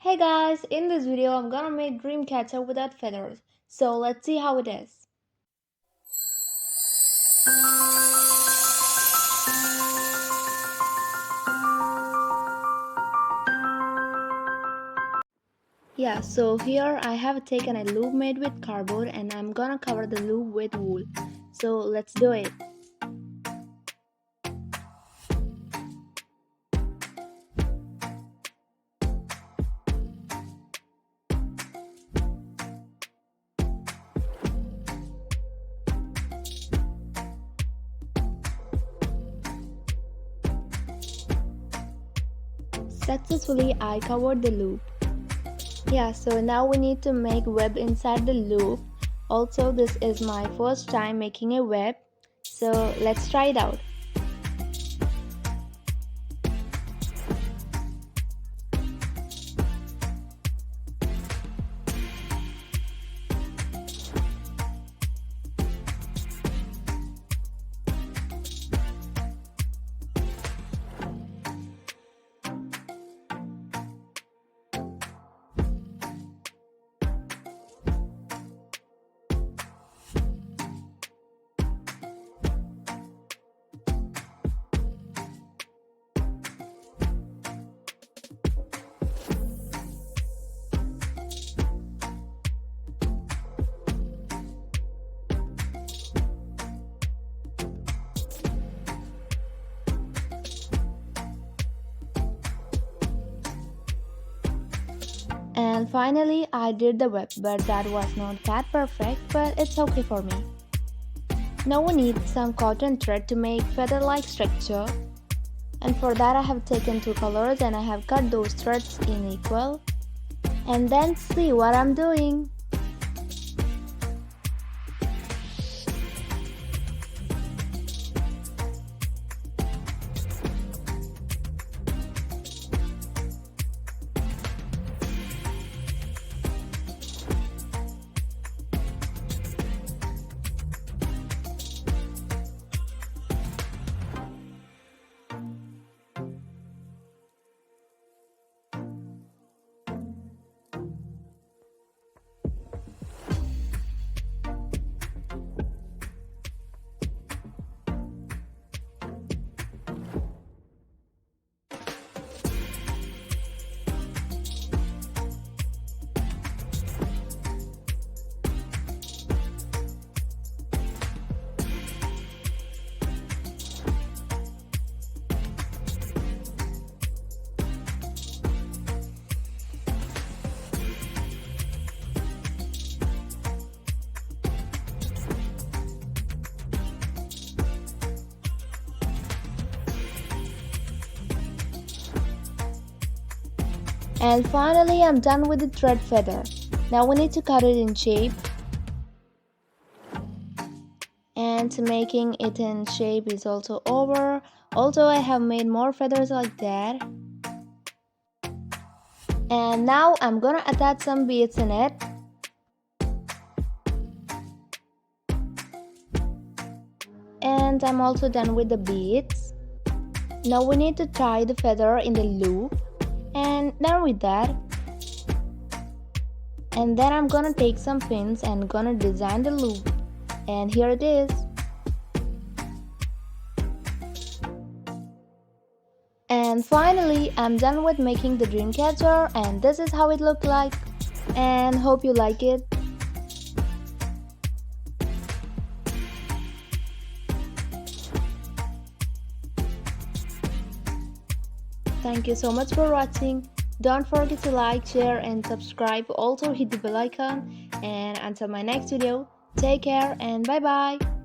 Hey guys, in this video I'm gonna make dream catcher without feathers. So let's see how it is. Yeah, so here I have taken a loop made with cardboard and I'm gonna cover the loop with wool. So let's do it. Successfully I covered the loop. Yeah, so now we need to make web inside the loop. Also, this is my first time making a web, so let's try it out. And finally I did the web, but that was not that perfect, but it's okay for me. Now we need some cotton thread to make feather-like structure. And for that I have taken two colors and I have cut those threads in equal. And then see what I'm doing. And finally I'm done with the thread feather. Now we need to cut it in shape. And making it in shape is also over. Also I have made more feathers like that. And now I'm gonna attach some beads in it. And I'm also done with the beads. Now we need to tie the feather in the loop. And done with that. And then I'm gonna take some pins and gonna design the loop. And here it is. And finally I'm done with making the dream catcher, and this is how it looked like. And hope you like it. Thank you so much for watching. Don't forget to like, share and subscribe. Also hit the bell icon. And until my next video, take care and bye bye.